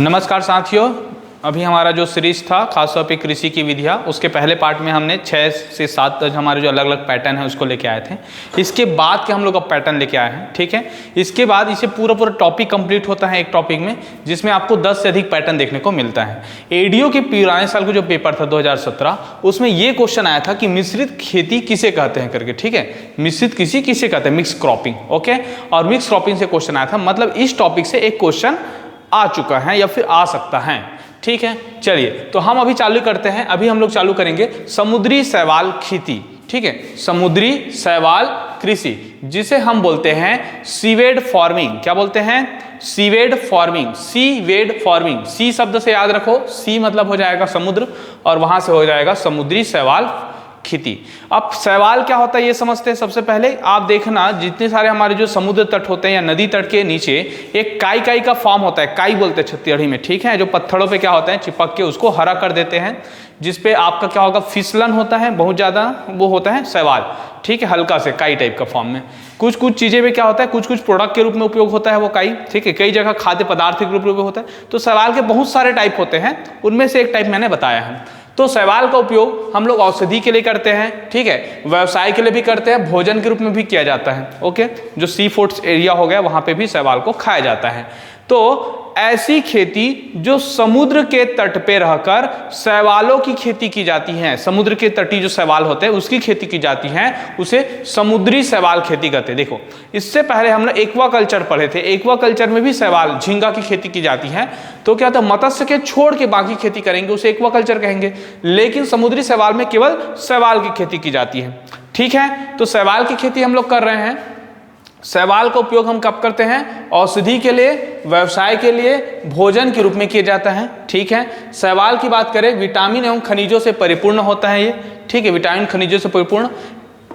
नमस्कार साथियों, अभी हमारा जो सीरीज था खासतौर पे कृषि की विधियाँ, उसके पहले पार्ट में हमने 6 से 7 हमारे जो अलग अलग पैटर्न है उसको लेके आए थे। इसके बाद के हम लोग अब पैटर्न लेके आए हैं, ठीक है। इसके बाद इसे पूरा टॉपिक कंप्लीट होता है एक टॉपिक में, जिसमें आपको 10 से अधिक पैटर्न देखने को मिलता है। एडीओ के पुराने साल का जो पेपर था 2017, उसमें ये क्वेश्चन आया था कि मिश्रित खेती किसे कहते हैं करके, ठीक है। मिश्रित कृषि किसे कहते हैं, मिक्स क्रॉपिंग, ओके। और मिक्स क्रॉपिंग से क्वेश्चन आया था, मतलब इस टॉपिक से एक क्वेश्चन आ चुका है या फिर आ सकता है, ठीक है। चलिए तो हम अभी चालू करते हैं। अभी हम लोग चालू करेंगे समुद्री शैवाल खेती, ठीक है। समुद्री शैवाल कृषि, जिसे हम बोलते हैं सीवेड फार्मिंग। क्या बोलते हैं? Seaweed farming. सीवेड फार्मिंग, सी शब्द से याद रखो, सी मतलब हो जाएगा समुद्र और वहां से हो जाएगा समुद्री शैवाल खेती। अब शैवाल क्या होता है ये समझते हैं। सबसे पहले आप देखना, जितने सारे हमारे जो समुद्र तट होते हैं या नदी तट के नीचे एक काई काई का फॉर्म होता है, काई बोलते हैं छत्तीसगढ़ी में, ठीक है। जो पत्थरों पे क्या होता है, चिपक के उसको हरा कर देते हैं, जिसपे आपका क्या होगा, फिसलन होता है बहुत ज़्यादा, वो होता है शैवाल, ठीक है। हल्का से काई टाइप का फॉर्म में कुछ कुछ चीज़ें में क्या होता है, कुछ कुछ प्रोडक्ट के रूप में उपयोग होता है वो काई, ठीक है। कई जगह खाद्य पदार्थ के रूप में होता है। तो शैवाल के बहुत सारे टाइप होते हैं, उनमें से एक टाइप मैंने बताया है। तो शैवाल का उपयोग हम लोग औषधि के लिए करते हैं, ठीक है। व्यवसाय के लिए भी करते हैं, भोजन के रूप में भी किया जाता है, ओके। जो सी फूड्स एरिया हो गया वहाँ पे भी शैवाल को खाया जाता है। तो ऐसी खेती जो समुद्र के तट पे रहकर शैवालों की खेती की जाती है, समुद्र के तटी जो शैवाल होते हैं उसकी खेती की जाती है, उसे समुद्री शैवाल खेती कहते हैं। देखो, इससे पहले हम लोग एक्वा कल्चर पढ़े थे। एक्वा कल्चर में भी शैवाल, झींगा की खेती की जाती है। तो क्या होता है, मत्स्य के छोड़ के बाकी खेती करेंगे उसे एक्वा कल्चर कहेंगे, लेकिन समुद्री शैवाल में केवल शैवाल की खेती की जाती है, ठीक है। तो शैवाल की खेती हम लोग कर रहे हैं। शैवाल का उपयोग हम कब करते हैं? औषधि के लिए, व्यवसाय के लिए, भोजन के रूप में किया जाता है, ठीक है। शैवाल की बात करें, विटामिन एवं खनिजों से परिपूर्ण होता है ये, ठीक है। विटामिन खनिजों से परिपूर्ण।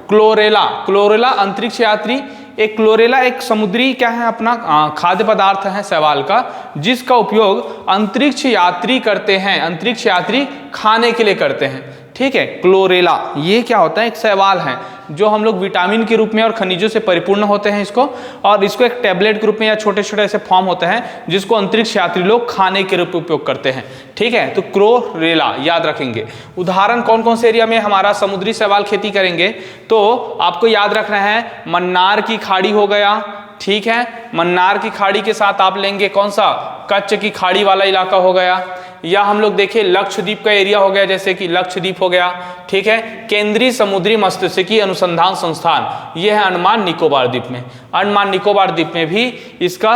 क्लोरेला, क्लोरेला अंतरिक्ष यात्री। एक क्लोरेला एक समुद्री क्या है, अपना खाद्य पदार्थ है शैवाल का, जिसका उपयोग अंतरिक्ष यात्री करते हैं, अंतरिक्ष यात्री खाने के लिए करते हैं, ठीक है। क्लोरेला ये क्या होता है, एक शैवाल है जो हम लोग विटामिन के रूप में और खनिजों से परिपूर्ण होते हैं इसको, और इसको एक टैबलेट के रूप में या छोटे छोटे ऐसे फॉर्म होते हैं जिसको अंतरिक्ष यात्री लोग खाने के रूप में उपयोग करते हैं, ठीक है। तो क्लोरेला याद रखेंगे। उदाहरण कौन कौन से एरिया में हमारा समुद्री शैवाल खेती करेंगे, तो आपको याद रखना है, मन्नार की खाड़ी हो गया, ठीक है। मन्नार की खाड़ी के साथ आप लेंगे कौन सा, कच्छ की खाड़ी वाला इलाका हो गया, या हम लोग देखें लक्षद्वीप का एरिया हो गया, जैसे कि लक्षद्वीप हो गया, ठीक है। केंद्रीय समुद्री मत्स्यिकी अनुसंधान संस्थान, ये है अंडमान निकोबार द्वीप में। अंडमान निकोबार द्वीप में भी इसका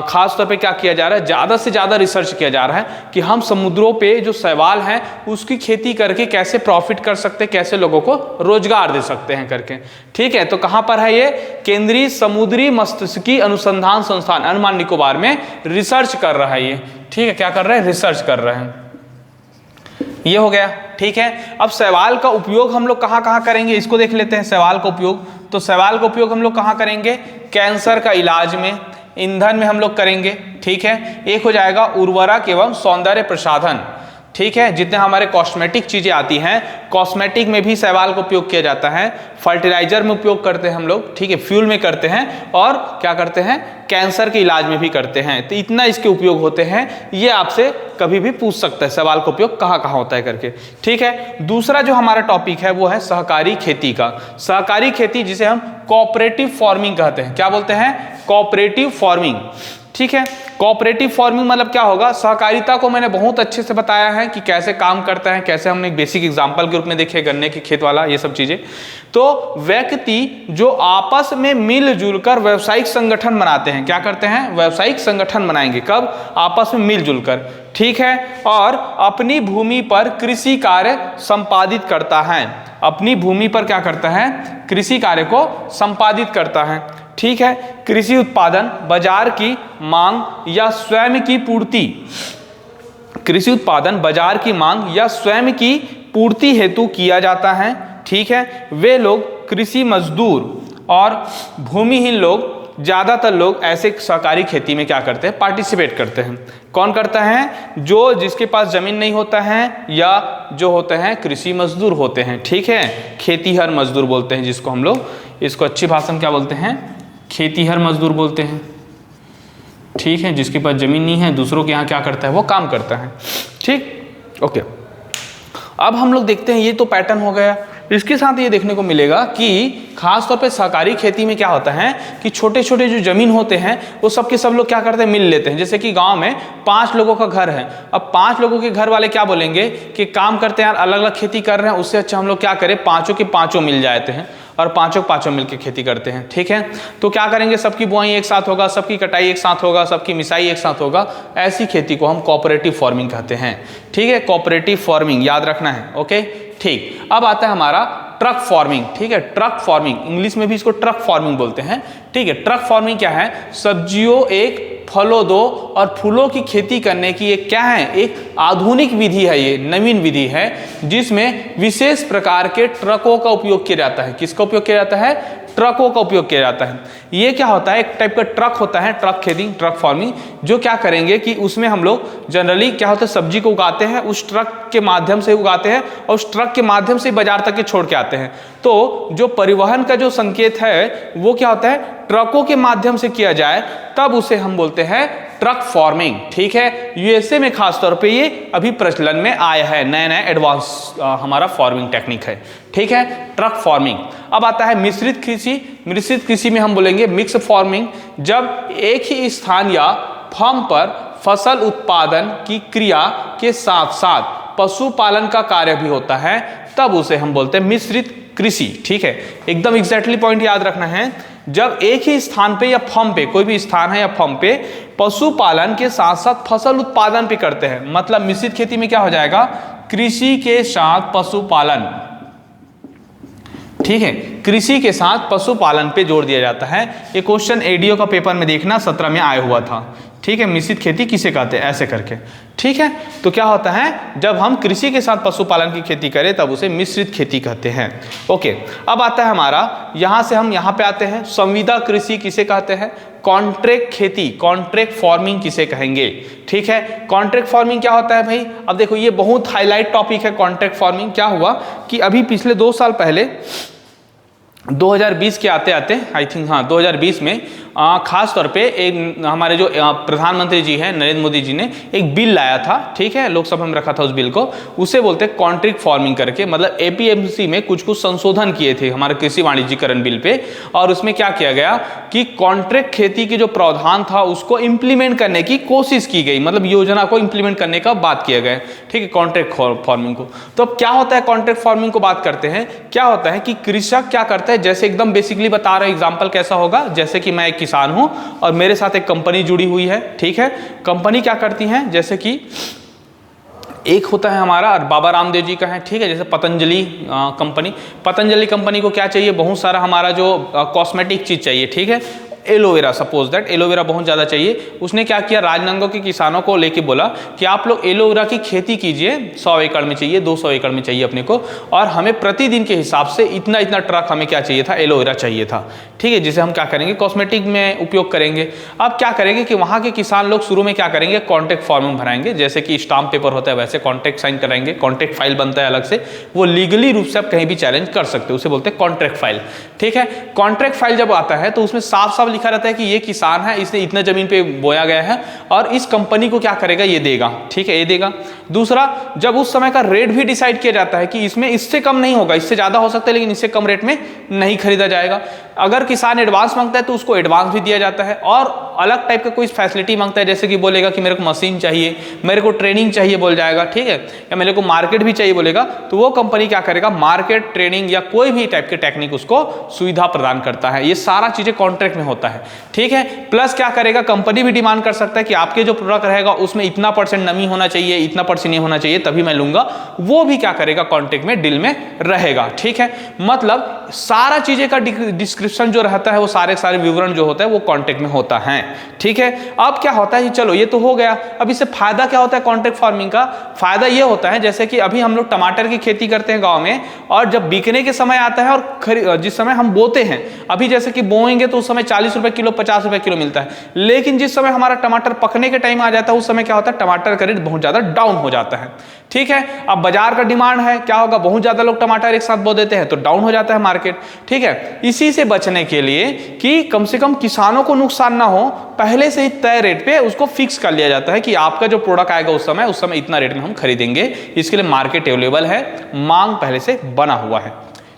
खास तौर पे क्या किया जा रहा है, ज़्यादा से ज़्यादा रिसर्च किया जा रहा है कि हम समुद्रों पे जो शैवाल हैं उसकी खेती करके कैसे प्रॉफिट कर सकते हैं, कैसे लोगों को रोजगार दे सकते हैं करके, ठीक है। तो कहाँ पर है ये? केंद्रीय समुद्री मत्स्यिकी अनुसंधान संस्थान अंडमान निकोबार में रिसर्च कर रहा है ये, ठीक है। क्या कर रहे हैं? रिसर्च कर रहे हैं। ये हो गया, ठीक है। अब शैवाल का उपयोग हम लोग कहाँ कहाँ करेंगे, इसको देख लेते हैं। शैवाल का उपयोग, तो शैवाल का उपयोग हम लोग कहाँ करेंगे? कैंसर का इलाज में, ईंधन में हम लोग करेंगे, ठीक है। एक हो जाएगा उर्वरक एवं सौंदर्य प्रसाधन, ठीक है। जितने हमारे कॉस्मेटिक चीजें आती हैं, कॉस्मेटिक में भी शैवाल का उपयोग किया जाता है। फर्टिलाइजर में उपयोग करते हैं हम लोग, ठीक है। फ्यूल में करते हैं, और क्या करते हैं, कैंसर के इलाज में भी करते हैं। तो इतना इसके उपयोग होते हैं। ये आपसे कभी भी पूछ सकता है शैवाल का उपयोग कहाँ कहाँ होता है करके, ठीक है। दूसरा जो हमारा टॉपिक है वो है सहकारी खेती का। सहकारी खेती जिसे हम कोऑपरेटिव फार्मिंग कहते हैं। क्या बोलते हैं? कोऑपरेटिव फार्मिंग, ठीक है। कोऑपरेटिव फार्मिंग मतलब क्या होगा? सहकारिता को मैंने बहुत अच्छे से बताया है कि कैसे काम करता है, कैसे हमने एक बेसिक एग्जांपल के रूप में देखे, गन्ने के खेत वाला, ये सब चीजें। तो व्यक्ति जो आपस में मिलजुल कर व्यावसायिक संगठन बनाते हैं, क्या करते हैं? व्यावसायिक संगठन बनाएंगे। कब? आपस में मिलजुल कर, ठीक है। और अपनी भूमि पर कृषि कार्य संपादित करता है। अपनी भूमि पर क्या करता है? कृषि कार्य को संपादित करता है, ठीक है। कृषि उत्पादन बाजार की मांग या स्वयं की पूर्ति, कृषि उत्पादन बाजार की मांग या स्वयं की पूर्ति हेतु किया जाता है, ठीक है। वे लोग कृषि मजदूर और भूमिहीन लोग, ज़्यादातर लोग ऐसे सहकारी खेती में क्या करते हैं? पार्टिसिपेट करते हैं। कौन करता है? जो जिसके पास जमीन नहीं होता है, या जो होते हैं कृषि मजदूर होते हैं, ठीक है। खेतीहर मजदूर बोलते हैं जिसको हम लोग, इसको अच्छी भाषा में क्या बोलते हैं? खेतीहर मजदूर बोलते हैं। ठीक है, जिसके पास ज़मीन नहीं है दूसरों के यहाँ क्या करता है, वो काम करता है। ठीक, ओके। अब हम लोग देखते हैं, ये तो पैटर्न हो गया। इसके साथ ये देखने को मिलेगा कि खास तौर पे सहकारी खेती में क्या होता है कि छोटे छोटे जो जमीन होते हैं वो सब के सब लोग क्या करते हैं, मिल लेते हैं। जैसे कि गांव में 5 लोगों का घर है, अब 5 लोगों के घर वाले क्या बोलेंगे कि काम करते हैं यार, अलग अलग खेती कर रहे हैं, उससे अच्छा हम लोग क्या करें, पाँचों के पाँचों मिल जाते हैं और पाँचों मिलकर खेती करते हैं। ठीक है, तो क्या करेंगे, सबकी बुआई एक साथ होगा, सबकी कटाई एक साथ होगा, सबकी मिसाई एक साथ होगा। ऐसी खेती को हम कोऑपरेटिव फार्मिंग कहते हैं। ठीक है, कोऑपरेटिव फार्मिंग याद रखना है। ओके, ठीक। अब आता है हमारा ट्रक फार्मिंग। ठीक है, ट्रक फार्मिंग, इंग्लिश में भी इसको ट्रक फार्मिंग बोलते हैं। ठीक है, ट्रक फार्मिंग क्या है, सब्जियों एक फलों दो और फूलों की खेती करने की एक क्या है, एक आधुनिक विधि है, ये नवीन विधि है जिसमें विशेष प्रकार के ट्रकों का उपयोग किया जाता है। किसका उपयोग किया जाता है, ट्रकों का उपयोग किया जाता है। ये क्या होता है, एक टाइप का ट्रक होता है, ट्रक खेती, ट्रक फार्मिंग, जो क्या करेंगे कि उसमें हम लोग जनरली क्या होता है, सब्जी को उगाते हैं, उस ट्रक के माध्यम से उगाते हैं और उस ट्रक के माध्यम से बाजार तक के छोड़ के आते हैं। तो जो परिवहन का जो संकेत है वो क्या होता है, ट्रकों के माध्यम से किया जाए तब उसे हम बोलते हैं ट्रक फार्मिंग। ठीक है, यूएसए में खास तौर पे ये अभी प्रचलन में आया है, नया नया एडवांस हमारा फार्मिंग टेक्निक है। ठीक है, ट्रक फार्मिंग। अब आता है मिश्रित कृषि। मिश्रित कृषि में हम बोलेंगे मिक्स फार्मिंग, जब एक ही स्थान या फर्म पर फसल उत्पादन की क्रिया के साथ साथ पशुपालन का कार्य भी होता है, तब उसे हम बोलते हैं मिश्रित कृषि। ठीक है, एकदम एग्जैक्टली पॉइंट याद रखना है, जब एक ही स्थान पे या फर्म पे, कोई भी स्थान है या फर्म पे पशुपालन के साथ साथ फसल उत्पादन भी करते हैं, मतलब मिश्रित खेती में क्या हो जाएगा, कृषि के साथ पशुपालन। ठीक है, कृषि के साथ पशुपालन पे जोर दिया जाता है। ये क्वेश्चन एडीओ का पेपर में देखना 17 में आया हुआ था। ठीक है, मिश्रित खेती किसे कहते हैं, ऐसे करके। ठीक है, तो क्या होता है, जब हम कृषि के साथ पशुपालन की खेती करें तब उसे मिश्रित खेती कहते हैं। ओके, अब आता है हमारा, यहां से हम यहां पे आते हैं, संविदा कृषि किसे कहते हैं, कॉन्ट्रैक्ट खेती, कॉन्ट्रैक्ट फार्मिंग किसे कहेंगे। ठीक है, कॉन्ट्रैक्ट फार्मिंग क्या होता है भाई, अब देखो ये बहुत हाईलाइट टॉपिक है। कॉन्ट्रैक्ट फार्मिंग क्या हुआ कि अभी पिछले 2 साल पहले 2020 के आते आते आई थिंक, हाँ 2020 में खास तौर पे एक हमारे जो प्रधानमंत्री जी हैं नरेंद्र मोदी जी ने एक बिल लाया था। ठीक है, लोकसभा में रखा था उस बिल को, उसे बोलते हैं कॉन्ट्रैक्ट फार्मिंग करके, मतलब एपीएमसी में कुछ कुछ संशोधन किए थे हमारे कृषि वाणिज्यीकरण बिल पे, और उसमें क्या किया गया कि कॉन्ट्रैक्ट खेती की जो प्रावधान था उसको इंप्लीमेंट करने की कोशिश की गई, मतलब योजना को इंप्लीमेंट करने का बात किया गया। ठीक है, कॉन्ट्रैक्ट फार्मिंग को। तो अब क्या होता है, कॉन्ट्रैक्ट फार्मिंग को बात करते हैं, क्या होता है कि कृषक क्या करता है, जैसे एकदम बेसिकली बता रहे एग्जाम्पल कैसा होगा, जैसे कि मैं एक किसान हूं और मेरे साथ एक कंपनी जुड़ी हुई है। ठीक है, कंपनी क्या करती है, जैसे कि एक होता है हमारा बाबा रामदेव जी का है। ठीक है, जैसे पतंजलि कंपनी, पतंजलि कंपनी को क्या चाहिए, बहुत सारा हमारा जो कॉस्मेटिक चीज चाहिए। ठीक है, एलोवेरा, सपोज दैट एलोवेरा बहुत ज़्यादा चाहिए। उसने क्या किया, राजनांदगांव के किसानों को लेके बोला कि आप लोग एलोवेरा की खेती कीजिए, 100 एकड़ में चाहिए, 200 एकड़ में चाहिए अपने को, और हमें प्रतिदिन के हिसाब से इतना इतना ट्रक हमें क्या चाहिए था, एलोवेरा चाहिए था। ठीक है, जिसे हम क्या करेंगे, कॉस्मेटिक में उपयोग करेंगे। अब क्या करेंगे कि वहाँ के किसान लोग शुरू में क्या करेंगे, कॉन्ट्रैक्ट फॉर्म भराएंगे, जैसे कि स्टाम्प पेपर होता है वैसे कॉन्ट्रैक्ट साइन कराएंगे, कॉन्ट्रैक्ट फाइल बनता है अलग से, वो लीगली रूप से आप कहीं भी चैलेंज कर सकते हो, उसे बोलते हैं कॉन्ट्रैक्ट फाइल। ठीक है, कॉन्ट्रैक्ट फाइल जब आता है तो उसमें साफ साफ लिखा रहता है कि ये किसान है, इसने इतना जमीन पे बोया गया है और इस कंपनी को क्या करेगा, ये देगा। ठीक है, ये देगा। दूसरा, जब उस समय का रेट भी डिसाइड किया जाता है कि इसमें इससे कम नहीं होगा, इससे ज्यादा हो सकता है लेकिन इससे कम रेट में नहीं खरीदा जाएगा। अगर किसान एडवांस मांगता है तो उसको एडवांस भी दिया जाता है, और अलग टाइप का कोई फैसिलिटी मांगता है, जैसे कि बोलेगा कि मेरे को मशीन चाहिए, मेरे को ट्रेनिंग चाहिए बोल जाएगा। ठीक है, या मेरे को मार्केट भी चाहिए बोलेगा, तो वो कंपनी क्या करेगा, मार्केट, ट्रेनिंग या कोई भी टाइप के टेक्निक उसको सुविधा प्रदान करता है। ये सारा चीजें कॉन्ट्रैक्ट में होता है। ठीक है, प्लस क्या करेगा, कंपनी भी डिमांड कर सकता है कि आपके जो प्रोडक्ट रहेगा उसमें इतना % नमी होना चाहिए, इतना % नहीं होना चाहिए, तभी मैं लूंगा। वो भी क्या करेगा, कॉन्ट्रैक्ट में, डील में रहेगा। ठीक है, मतलब सारा चीजें का डिस्क्रिप्शन जो रहता है, वो सारे विवरण जो होता है वो कॉन्ट्रैक्ट में होता है। ठीक है, अब क्या होता है, चलो ये तो हो गया। अब इससे फायदा क्या होता है कॉन्ट्रैक्ट फार्मिंग का, फायदा ये होता है जैसे कि अभी हम लोग टमाटर की खेती करते हैं गांव में, और जब बिकने के समय आता है और जिस समय हम बोते हैं, अभी जैसे कि बोएंगे तो उस समय 40 रुपए किलो, 50 रुपए किलो मिलता है, लेकिन जिस समय हमारा टमाटर पकने के टाइम आ जाता है उस समय क्या होता है, टमाटर का रेट बहुत ज्यादा डाउन हो जाता है। ठीक है, अब बाजार का डिमांड है, क्या होगा, बहुत ज्यादा लोग टमाटर एक साथ बो देते हैं तो डाउन हो जाता है मार्केट। मार्केट, ठीक है। इसी से बचने के लिए कि कम से कम किसानों को नुकसान ना हो, पहले से ही तय रेट पे उसको फिक्स कर लिया जाता है कि आपका जो प्रोडक्ट आएगा उस समय इतना रेट में हम खरीदेंगे। इसके लिए मार्केट अवेलेबल है, मांग पहले से बना हुआ है,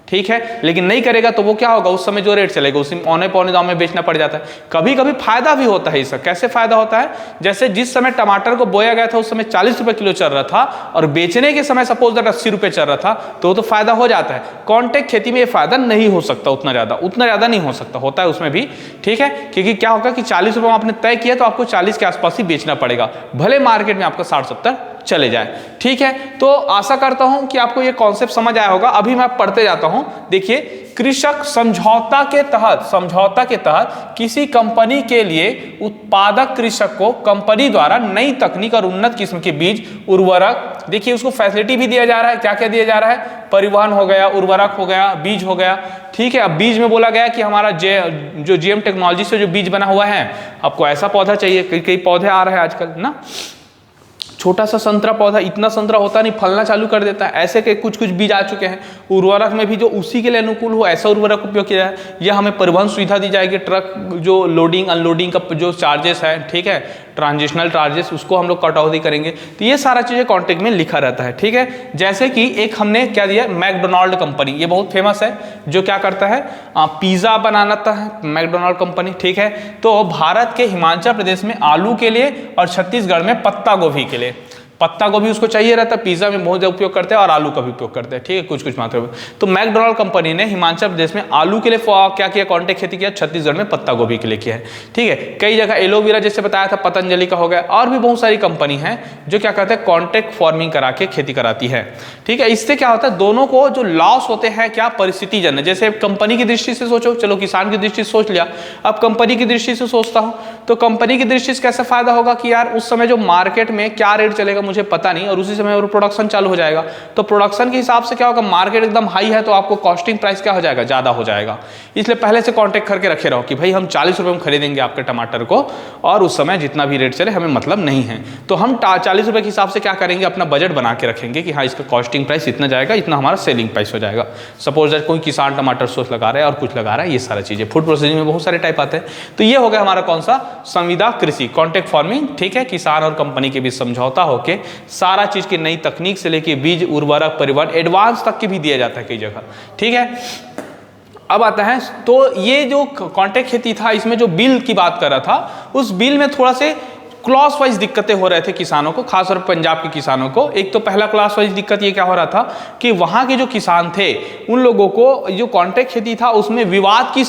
ठीक है। लेकिन नहीं करेगा तो वो क्या होगा, उस समय जो रेट चलेगा उसी औने पौने दाम में बेचना पड़ जाता है। कभी कभी फायदा भी होता है इसका। कैसे फायदा होता है, जैसे जिस समय टमाटर को बोया गया था उस समय 40 रुपए किलो चल रहा था और बेचने के समय सपोज दैट 80 रुपए चल रहा था, तो फायदा हो जाता है। कॉन्ट्रैक्ट खेती में ये फायदा नहीं हो सकता, उतना ज्यादा नहीं हो सकता, होता है उसमें भी, ठीक है। क्योंकि क्या होगा कि 40 रुपए आपने तय किया तो आपको 40 के आसपास ही बेचना पड़ेगा, भले मार्केट में आपका 60-70 चले जाए, ठीक है। तो आशा करता हूं कि आपको ये कॉन्सेप्ट समझ आया होगा। अभी मैं पढ़ते जाता हूं। देखिए, कृषक समझौता के तहत किसी कंपनी के लिए उत्पादक कृषक को कंपनी द्वारा नई तकनीक और उन्नत किस्म के बीज, उर्वरक, देखिए उसको फैसिलिटी भी दिया जा रहा है। क्या क्या दिया जा रहा है, परिवहन हो गया, उर्वरक हो गया, बीज हो गया, ठीक है। अब बीज में बोला गया कि हमारा जो जीएम टेक्नोलॉजी से जो बीज बना हुआ है, आपको ऐसा पौधा चाहिए, कई पौधे आ रहे हैं आजकल ना, छोटा सा संतरा पौधा, इतना संतरा होता नहीं, फलना चालू कर देता है, ऐसे के कुछ बीज आ चुके हैं। उर्वरक में भी जो उसी के लिए अनुकूल हो ऐसा उर्वरक उपयोग किया जाए, या हमें परिवहन सुविधा दी जाएगी, ट्रक जो लोडिंग अनलोडिंग का जो चार्जेस है, ठीक है, ट्रांजिशनल चार्जेस, उसको हम लोग कटौती करेंगे। तो ये सारा चीजें कॉन्ट्रैक्ट में लिखा रहता है, ठीक है। जैसे कि एक हमने क्या दिया, मैकडोनाल्ड कंपनी, ये बहुत फेमस है, जो क्या करता है, पिज्जा बनाता है, मैकडोनाल्ड कंपनी, ठीक है। तो भारत के हिमाचल प्रदेश में आलू के लिए और छत्तीसगढ़ में पत्ता गोभी के लिए, पत्ता गोभी उसको चाहिए रहता है, पिज्जा में बहुत उपयोग करते हैं और आलू का भी उपयोग करते हैं, ठीक है, कुछ मात्रा में। तो मैकडोनाल्ड कंपनी ने हिमाचल प्रदेश में आलू के लिए क्या किया, कॉन्ट्रैक्ट खेती किया, छत्तीसगढ़ में पत्ता गोभी के लिए किया है, ठीक है। कई जगह एलोवेरा जैसे बताया था, पतंजलि का हो गया, और भी बहुत सारी कंपनी है जो क्या करते हैं, कॉन्ट्रैक्ट फार्मिंग करा के खेती कराती है, ठीक है। इससे क्या होता है, दोनों को जो लॉस होते हैं, क्या परिस्थिति जन्य, जैसे कंपनी की दृष्टि से सोचो, चलो किसान की दृष्टि से सोच लिया, अब कंपनी की दृष्टि से सोचता हूं, तो कंपनी की दृष्टि से कैसे फायदा होगा कि यार उस समय जो मार्केट में क्या रेट चलेगा मुझे पता नहीं, और उसी समय प्रोडक्शन चालू हो जाएगा, तो प्रोडक्शन के हिसाब से क्या होगा, मार्केट एकदम हाई है तो आपको कॉस्टिंग प्राइस क्या हो जाएगा, ज्यादा हो जाएगा। इसलिए पहले से कॉन्ट्रैक्ट करके रखे रहो कि भाई हम 40 रुपए में खरीदेंगे आपके टमाटर को, और उस समय जितना भी रेट चले हमें मतलब नहीं है, तो हम 40 रुपए के हिसाब से क्या करेंगे, अपना बजट बना के रखेंगे कि हाँ इसका कॉस्टिंग प्राइस इतना जाएगा, इतना हमारा सेलिंग प्राइस हो जाएगा। सपोज दैट कोई किसान टमाटर सॉस लगा रहा है और कुछ लगा रहा है, ये सारा चीजें फूड प्रोसेसिंग में बहुत सारे टाइप आते हैं। तो ये हो गया हमारा कौन सा, संविदा कृषि, कॉन्ट्रैक्ट फार्मिंग, ठीक है। किसान और कंपनी के बीच समझौता होके सारा चीज की नई तकनीक से लेके बीज, उर्वरक, परिवहन, एडवांस तक के भी दिया जाता है कई जगह, ठीक है। अब आता है, तो ये जो कॉन्ट्रैक्ट खेती था, इसमें जो बिल की बात कर रहा था, उस बिल में थोड़ा से क्लॉस वाइज दिक्कतें हो रहे थे किसानों को, खासतौर पर पंजाब के किसानों को। एक तो पहला क्लॉस वाइज दिक्कत ये क्या हो रहा था कि वहां के जो किसान थे उन लोगों को जो कॉन्ट्रैक्ट खेती था उसमें विवाद की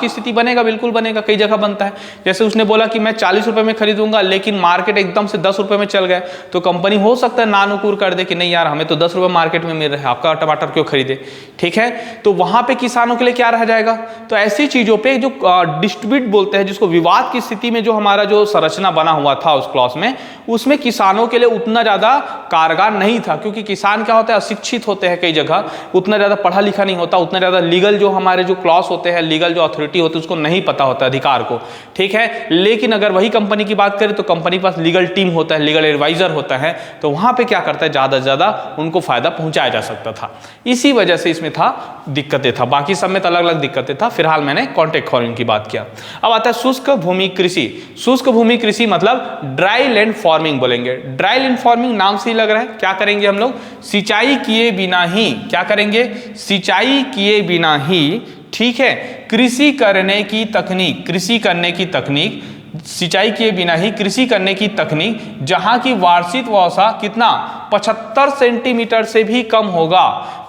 स्थिति बनेगा, बिल्कुल बनेगा, कई जगह बनता है। जैसे उसने बोला कि मैं 40 रुपए में खरीदूंगा, लेकिन मार्केट एकदम से 10 रुपए में चल गए, तो कंपनी हो सकता है नानुकूर कर दे कि नहीं यार हमें तो 10 रुपए मार्केट में मिल रहा है, आपका टमाटर क्यों खरीदे, ठीक है। तो वहां पे किसानों के लिए क्या रह जाएगा, तो ऐसी चीजों पे जो डिस्प्यूट बोलते हैं, जिसको विवाद की स्थिति में जो हमारा जो संरचना बना हुआ था उस क्लॉज में, उसमें किसानों के लिए उतना ज्यादा कारगर नहीं था, क्योंकि किसान क्या होता है, अशिक्षित होते हैं, कई जगह उतना ज्यादा पढ़ा लिखा नहीं होता, उतना ज्यादा लीगल जो हमारे जो क्लॉज होते हैं, लीगल जो अथॉरिटी होती है उसको नहीं पता होता अधिकार को, ठीक है। लेकिन अगर वही कंपनी की बात करें तो कंपनी के पास लीगल टीम होता है, लीगल एडवाइजर होता है, तो वहां पे क्या करता है, ज्यादा से ज्यादा उनको फायदा पहुंचाया जा सकता था। इसी वजह से इसमें था दिक्कतें था, बाकी सब में तो अलग अलग दिक्कतें था। फिलहाल मैंने कॉन्ट्रैक्ट फार्मिंग की बात किया। अब आता है शुष्क भूमि कृषि। शुष्क भूमि कृषि मतलब ड्राई लैंड फार्मिंग बोलेंगे। ड्राई लैंड फार्मिंग नाम से ही लग रहा है, क्या करेंगे हम लोग, सिंचाई किए बिना ही, क्या करेंगे, सिंचाई किए बिना ही, ठीक है, कृषि करने की तकनीक, कृषि करने की तकनीक, सिंचाई किए बिना ही कृषि करने की तकनीक, जहां की वार्षिक वर्षा कितना 75 सेंटीमीटर से भी कम होगा,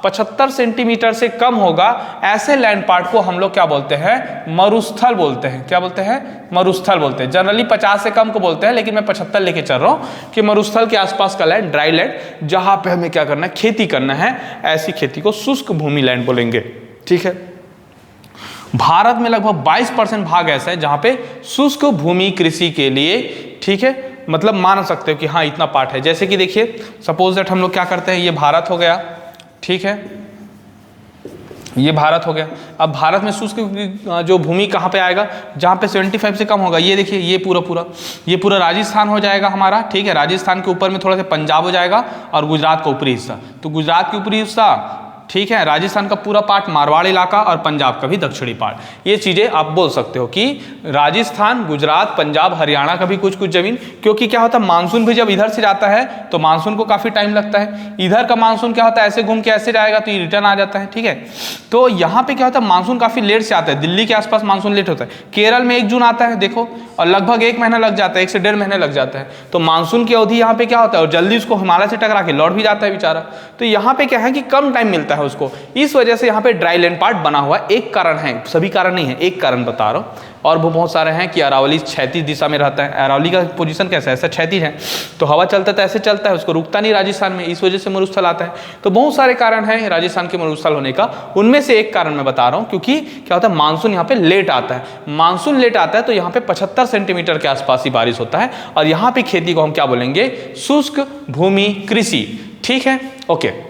75 सेंटीमीटर से कम होगा, ऐसे लैंड पार्ट को हम लोग क्या बोलते हैं, मरुस्थल बोलते हैं। क्या बोलते हैं, मरुस्थल बोलते हैं। जनरली 50 से कम को बोलते हैं, लेकिन मैं 75 लेके चल रहा हूं कि मरुस्थल के आसपास का लैंड, ड्राई लैंड, जहां पे हमें क्या करना है, खेती करना है, ऐसी खेती को शुष्क भूमि लैंड बोलेंगे, ठीक है। भारत में लगभग 22% भाग ऐसा है जहां पे शुष्क भूमि कृषि के लिए, ठीक है, मतलब मान सकते हो कि हाँ इतना पार्ट है। जैसे कि देखिए सपोज दैट हम लोग क्या करते हैं, ये भारत हो गया, ठीक है, ये भारत हो गया। अब भारत में शुष्क जो भूमि कहाँ पे आएगा, जहाँ पे 75 से कम होगा, ये देखिए ये पूरा राजस्थान हो जाएगा हमारा, ठीक है। राजस्थान के ऊपर में थोड़ा सा पंजाब हो जाएगा और गुजरात का ऊपरी हिस्सा, तो गुजरात के ऊपरी हिस्सा ठीक है, राजस्थान का पूरा पार्ट, मारवाड़ इलाका और पंजाब का भी दक्षिणी पार्ट। ये चीज़ें आप बोल सकते हो कि राजस्थान, गुजरात, पंजाब, हरियाणा का भी कुछ कुछ जमीन, क्योंकि क्या होता है मानसून भी जब इधर से जाता है तो मानसून को काफ़ी टाइम लगता है। इधर का मानसून क्या होता है ऐसे घूम के ऐसे जाएगा तो ये रिटर्न आ जाता है, ठीक है। तो यहाँ पे क्या होता है मानसून काफ़ी लेट से आता है, दिल्ली के आसपास मानसून लेट होता है। केरल में 1 जून आता है देखो, और लगभग 1 महीना लग जाता है, 1 से 1.5 महीने लग जाता है। तो मानसून की अवधि यहाँ पे क्या होता है, और जल्दी उसको हिमालय से टकरा के लौट भी जाता है बेचारा। तो यहाँ पे क्या है कि कम टाइम मिलता है उसको, इस वजह से यहाँ पे ड्राई लैंड पार्ट बना हुआ है। एक कारण है, सभी कारण नहीं है, एक कारण बता रहा हूँ। और वो बहुत सारे हैं कि अरावली क्षैतिज दिशा में रहता है। अरावली का पोजीशन कैसा है, ऐसा क्षैतिज है, तो हवा चलता है तो ऐसे चलता है, उसको रुकता नहीं राजस्थान में, इस वजह से मरुस्थल आता है। तो बहुत सारे कारण हैं राजस्थान के मरुस्थल होने का, उनमें से एक कारण मैं बता रहा हूँ। क्योंकि क्या होता है मानसून यहाँ पे लेट आता है, मानसून लेट आता है तो यहाँ पे 75 सेंटीमीटर के आसपास ही बारिश होता है। और यहाँ पे खेती को हम क्या बोलेंगे, शुष्क भूमि कृषि, ठीक है, ओके।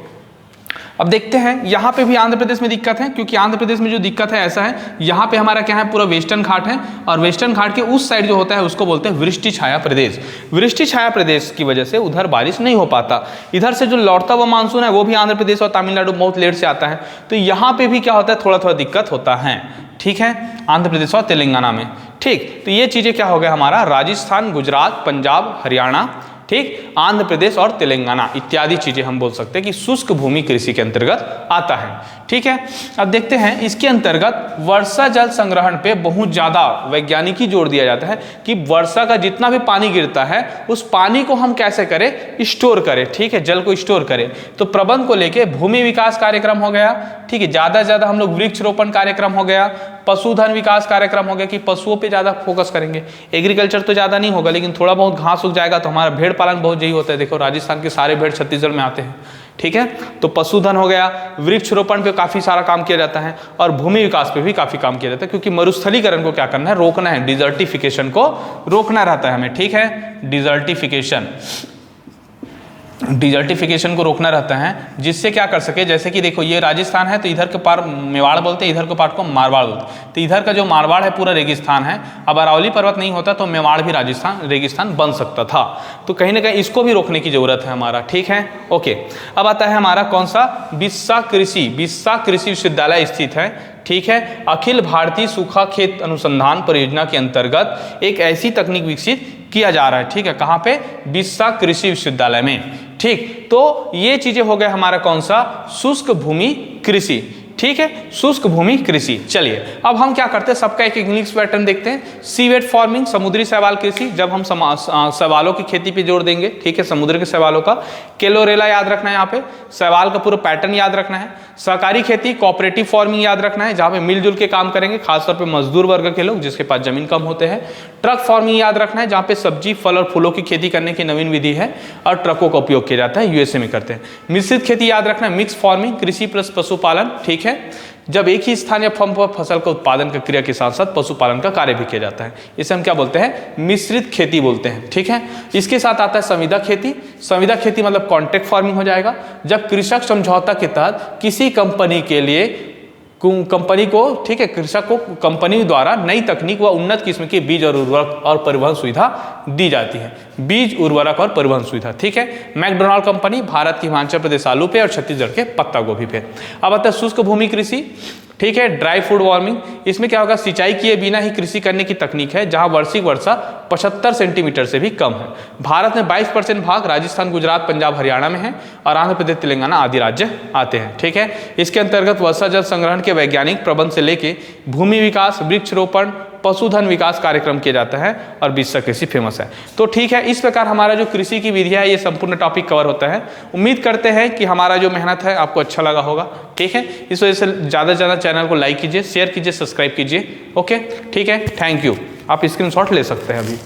अब देखते हैं यहाँ पे भी आंध्र प्रदेश में दिक्कत है, क्योंकि आंध्र प्रदेश में जो दिक्कत है ऐसा है, यहाँ पे हमारा क्या है पूरा वेस्टर्न घाट है, और वेस्टर्न घाट के उस साइड जो होता है उसको बोलते हैं वृष्टि छाया प्रदेश। वृष्टि छाया प्रदेश की वजह से उधर बारिश नहीं हो पाता। इधर से जो लौटता हुआ मानसून है वो भी आंध्र प्रदेश और तमिलनाडु बहुत लेट से आता है, तो यहाँ पे भी क्या होता है थोड़ा थोड़ा दिक्कत होता है, ठीक है, आंध्र प्रदेश और तेलंगाना में, ठीक। तो ये चीज़ें क्या हो गया हमारा राजस्थान, गुजरात, पंजाब, हरियाणा, ठीक, आंध्र प्रदेश और तेलंगाना इत्यादि चीजें हम बोल सकते हैं कि शुष्क भूमि कृषि के अंतर्गत आता है, ठीक है। अब देखते हैं इसके अंतर्गत वर्षा जल संग्रहण पे बहुत ज्यादा वैज्ञानिकी जोर दिया जाता है कि वर्षा का जितना भी पानी गिरता है उस पानी को हम कैसे करें, स्टोर करें, ठीक है, जल को स्टोर करें। तो प्रबंध को लेके भूमि विकास कार्यक्रम हो गया, ठीक है, ज्यादा से ज्यादा हम लोग वृक्षरोपण कार्यक्रम हो गया, पशुधन विकास कार्यक्रम हो गया कि पशुओं पे ज़्यादा फोकस करेंगे। एग्रीकल्चर तो ज़्यादा नहीं होगा, लेकिन थोड़ा बहुत घास उग जाएगा। तो हमारा भेड़ पालन बहुत यही होता है, देखो राजस्थान के सारे भेड़ छत्तीसगढ़ में आते हैं, ठीक है। तो पशुधन हो गया, वृक्षरोपण पे काफ़ी सारा काम किया जाता है, और भूमि विकास पे भी काफ़ी काम किया जाता है, क्योंकि मरुस्थलीकरण को क्या करना है, रोकना है, डिजर्टिफिकेशन को रोकना रहता है हमें, ठीक है, डिजर्टिफिकेशन को रोकना रहता है, जिससे क्या कर सके, जैसे कि देखो ये राजस्थान है तो इधर के पार मेवाड़ बोलते हैं, इधर के पार्ट को मारवाड़ बोलते हैं। तो इधर का जो मारवाड़ है पूरा रेगिस्तान है। अब अरावली पर्वत नहीं होता तो मेवाड़ भी राजस्थान रेगिस्तान बन सकता था। तो कहीं ना कहीं इसको भी रोकने की जरूरत है हमारा, ठीक है, ओके। अब आता है हमारा कौन सा, बिस्सा कृषि विश्वविद्यालय स्थित है, ठीक है। अखिल भारतीय सूखा खेत अनुसंधान परियोजना के अंतर्गत एक ऐसी तकनीक विकसित किया जा रहा है, ठीक है, कहाँ पे, बिस्सा कृषि विश्वविद्यालय में, ठीक। तो ये चीजें हो गए हमारा कौन सा, शुष्क भूमि कृषि, ठीक है, शुष्क भूमि कृषि। चलिए अब हम क्या करते हैं, सबका एक इंग्लिश पैटर्न देखते हैं। सीवेट फार्मिंग, समुद्री शैवाल कृषि, जब हम शैवालों की खेती पे जोर देंगे, ठीक है, समुद्र के शैवालों का। केलोरेला याद रखना है, यहाँ पे शैवाल का पूरा पैटर्न याद रखना है। सहकारी खेती, कोऑपरेटिव फार्मिंग याद रखना है, जहाँ पे मिलजुल के काम करेंगे, खासतौर पर मजदूर वर्ग के लोग जिसके पास जमीन कम होते हैं। ट्रक फार्मिंग याद रखना है, जहाँ पे सब्जी, फल और फूलों की खेती करने की नवीन विधि है और ट्रकों का उपयोग किया जाता है, यूएसए में करते हैं। मिश्रित खेती याद रखना है, मिक्स फार्मिंग, कृषि प्लस पशुपालन, ठीक है, जब एक ही स्थान या फर्म पर फसल का उत्पादन का क्रिया के साथ साथ पशुपालन का कार्य भी किया जाता है, इसे हम क्या बोलते हैं, मिश्रित खेती बोलते हैं, ठीक है। इसके साथ आता है संविदा खेती। संविदा खेती मतलब कॉन्ट्रैक्ट फार्मिंग हो जाएगा, जब कृषक समझौता के तहत किसी कंपनी के लिए, कंपनी को, ठीक है, कृषक को कंपनी द्वारा नई तकनीक व उन्नत किस्म के बीज और उर्वरक और परिवहन सुविधा दी जाती है। बीज, उर्वरक और परिवहन सुविधा, ठीक है। मैकडोनाल्ड कंपनी भारत के हिमाचल प्रदेश आलू पे और छत्तीसगढ़ के पत्ता गोभी पे। अब आता है शुष्क भूमि कृषि, ठीक है, ड्राई फूड वार्मिंग। इसमें क्या होगा, सिंचाई किए बिना ही कृषि करने की तकनीक है, जहां वार्षिक वर्षा 75 सेंटीमीटर से भी कम है। भारत में 22% भाग राजस्थान, गुजरात, पंजाब, हरियाणा में है, और आंध्र प्रदेश, तेलंगाना आदि राज्य आते हैं, ठीक है। इसके अंतर्गत वर्षा जल संग्रहण के वैज्ञानिक प्रबंध से लेके भूमि विकास, वृक्षरोपण, पशुधन विकास कार्यक्रम किया जाता है, और बिस्सा कृषि फेमस है। तो ठीक है, इस प्रकार हमारा जो कृषि की विधियां है ये संपूर्ण टॉपिक कवर होता है। उम्मीद करते हैं कि हमारा जो मेहनत है आपको अच्छा लगा होगा, ठीक है। इस वजह से ज़्यादा से ज़्यादा चैनल को लाइक कीजिए, शेयर कीजिए, सब्सक्राइब कीजिए, ओके, ठीक है, थैंक यू। आप स्क्रीनशॉट ले सकते हैं अभी।